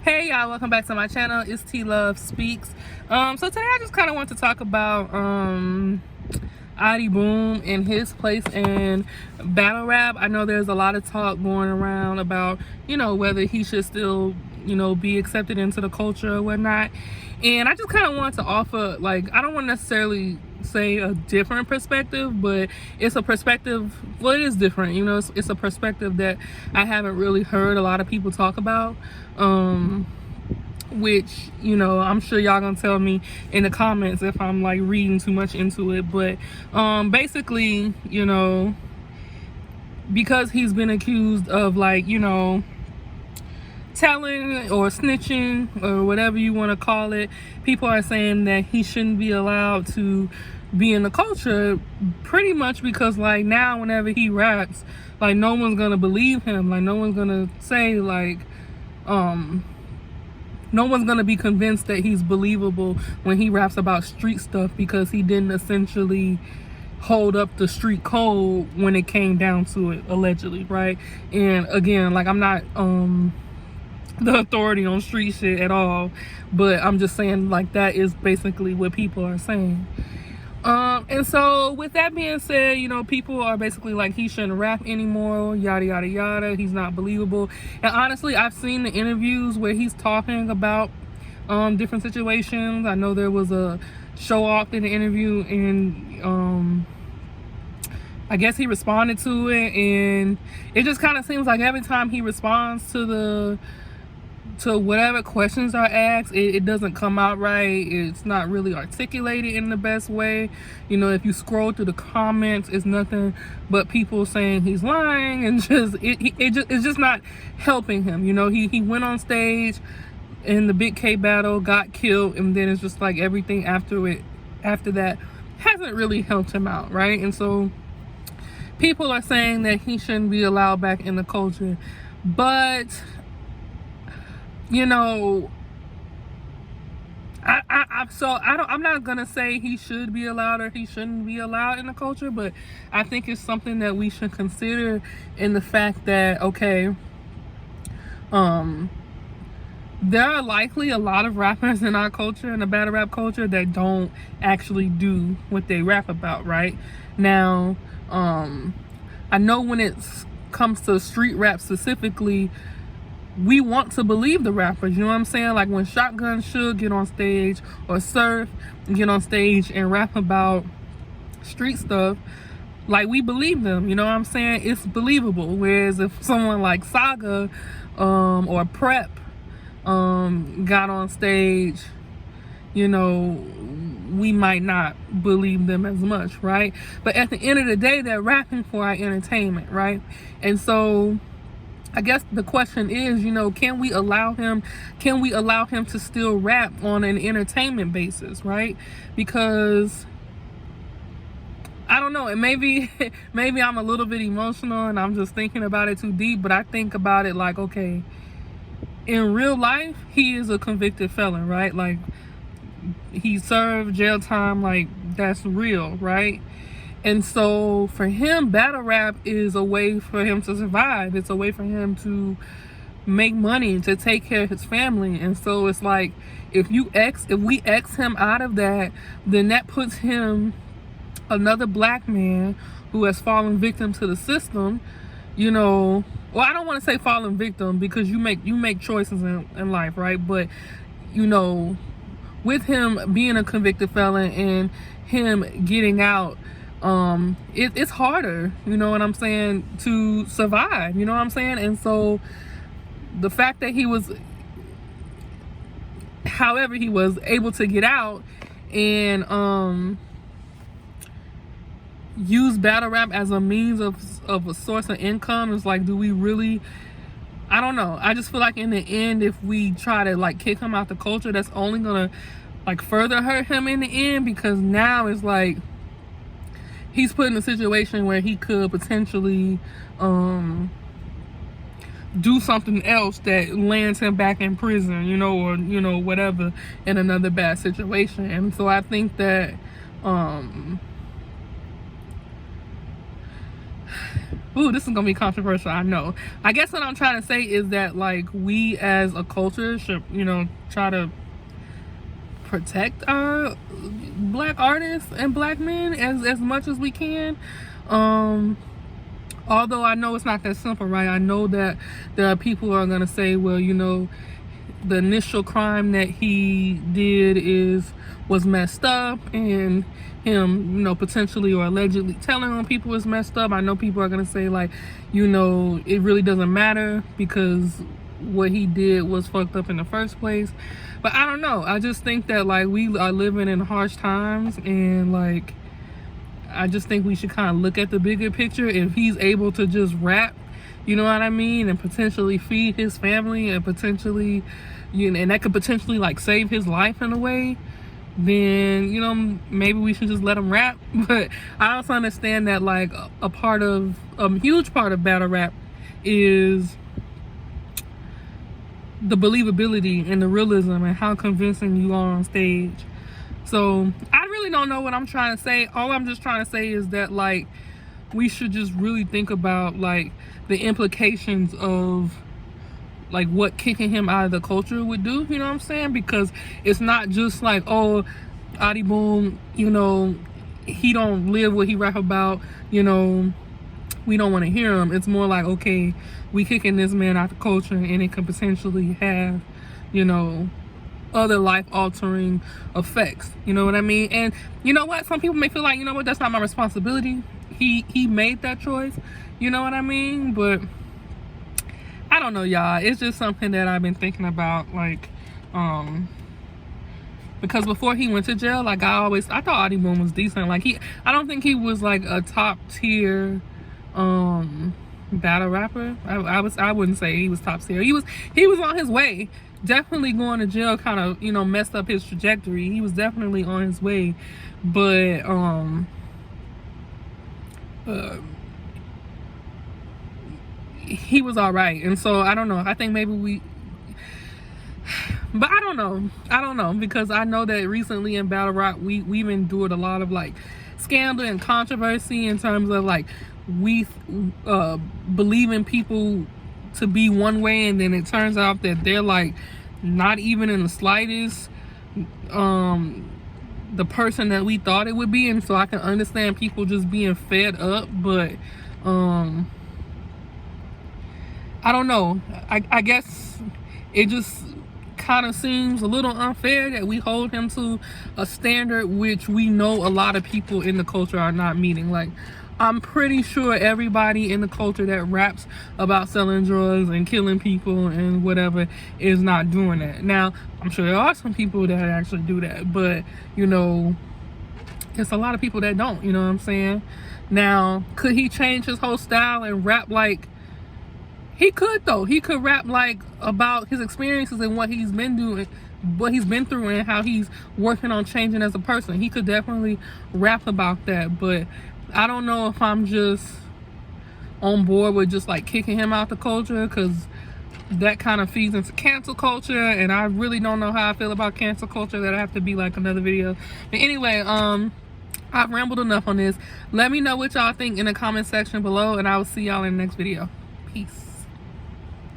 Hey y'all, welcome back to my channel. It's T Love Speaks. So today I just kind of want to talk about AHDI Boom and his place in battle rap. I know there's a lot of talk going around about, whether he should still, be accepted into the culture or whatnot. And I just kind of want to offer, like, I don't want to necessarily say a different perspective, but it's a perspective, well, it is different, it's a perspective that I haven't really heard a lot of people talk about, which, I'm sure y'all gonna tell me in the comments if I'm like reading too much into it, but basically, because he's been accused of, like, telling or snitching or whatever you want to call it, people are saying that he shouldn't be allowed to be in the culture, pretty much because, like, now whenever he raps, like, no one's gonna believe him, like, no one's gonna say, like, no one's gonna be convinced that he's believable when he raps about street stuff, because he didn't essentially hold up the street code when it came down to it, allegedly, right? And again, like, I'm not the authority on street shit at all, but I'm just saying, like, that is basically what people are saying. And so with that being said, people are basically like, he shouldn't rap anymore, yada yada yada, he's not believable. And honestly, I've seen the interviews where he's talking about different situations. I know there was a show off in the interview, and I guess he responded to it, and it just kind of seems like every time he responds to whatever questions are asked, it doesn't come out right. It's not really articulated in the best way. If you scroll through the comments, it's nothing but people saying he's lying, and it's just not helping him. He went on stage in the Big K battle, got killed, and then it's just like everything after that hasn't really helped him out, right? And so people are saying that he shouldn't be allowed back in the culture, but I'm not gonna say he should be allowed or he shouldn't be allowed in the culture, but I think it's something that we should consider, in the fact that, okay, there are likely a lot of rappers in our culture, in the battle rap culture, that don't actually do what they rap about, right? Now, I know when it comes to street rap specifically, we want to believe the rappers, you know what I'm saying? Like, when Shotgun should get on stage, or Surf get on stage and rap about street stuff, like, we believe them, you know what I'm saying? It's believable. Whereas if someone like Saga or Prep got on stage, we might not believe them as much, right? But at the end of the day, they're rapping for our entertainment, right? And so I guess the question is, can we allow him to still rap on an entertainment basis, right? Because I don't know, and maybe I'm a little bit emotional and I'm just thinking about it too deep, but I think about it like, okay, in real life, he is a convicted felon, right? Like, he served jail time, like, that's real, right? And so for him, battle rap is a way for him to survive. It's a way for him to make money, to take care of his family. And so it's like, if we X him out of that, then that puts him, another black man who has fallen victim to the system, well, I don't want to say fallen victim, because you make choices in life, right? But with him being a convicted felon and him getting out, it's harder, you know what I'm saying, to survive, you know what I'm saying? And so the fact that he was able to get out and use battle rap as a means of a source of income, is like, do we really, I don't know. I just feel like in the end, if we try to, like, kick him out the culture, that's only gonna, like, further hurt him in the end, because now it's like he's put in a situation where he could potentially do something else that lands him back in prison, or whatever, in another bad situation. And so I think that Ooh, this is gonna be controversial, I know. I guess what I'm trying to say is that, like, we as a culture should, you know, try to protect our black artists and black men as much as we can. Although I know it's not that simple, right? I know that there are people who are gonna say, well, you know, the initial crime that he did was messed up, and him, you know, potentially or allegedly telling on people is messed up. I know people are gonna say, like, you know, it really doesn't matter because what he did was fucked up in the first place. But I don't know. I just think that, like, we are living in harsh times, and, like, I just think we should kind of look at the bigger picture. If he's able to just rap, you know what I mean, and potentially feed his family, and potentially, you know, and that could potentially, like, save his life in a way, then, you know, maybe we should just let him rap. But I also understand that, like, a huge part of battle rap is the believability and the realism and how convincing you are on stage. So I really don't know what I'm trying to say. All I'm just trying to say is that, like, we should just really think about, like, the implications of, like, what kicking him out of the culture would do, you know what I'm saying? Because it's not just like, oh, AHDI Boom, you know, he don't live what he rap about, you know, we don't want to hear him. It's more like, okay, we kicking this man out the culture, and it could potentially have, you know, other life-altering effects, you know what I mean? And you know what, some people may feel like, you know what, that's not my responsibility. He made that choice, you know what I mean? But I don't know, y'all. It's just something that I've been thinking about, like, because before he went to jail, like, I thought AHDI Boom was decent. Like, I don't think he was like a top tier battle rapper. I wouldn't say he was top tier. He was on his way. Definitely going to jail kind of, you know, messed up his trajectory. He was definitely on his way, but he was all right. And so I don't know. I think maybe but I don't know because I know that recently in battle rap we've endured a lot of, like, scandal and controversy in terms of, like, we believing people to be one way, and then it turns out that they're, like, not even in the slightest the person that we thought it would be. And so I can understand people just being fed up, but I don't know, I guess it just kind of seems a little unfair that we hold him to a standard which we know a lot of people in the culture are not meeting. Like, I'm pretty sure everybody in the culture that raps about selling drugs and killing people and whatever is not doing that. Now, I'm sure there are some people that actually do that, but, you know, it's a lot of people that don't, you know what I'm saying? Now, could he change his whole style and rap like... He could, though. He could rap, like, about his experiences and what he's been doing, what he's been through, and how he's working on changing as a person. He could definitely rap about that, but I don't know if I'm just on board with just, like, kicking him out the culture, because that kind of feeds into cancel culture, and I really don't know how I feel about cancel culture. That'll have to be, like, another video. But anyway, I've rambled enough on this. Let me know what y'all think in the comment section below, and I will see y'all in the next video. Peace.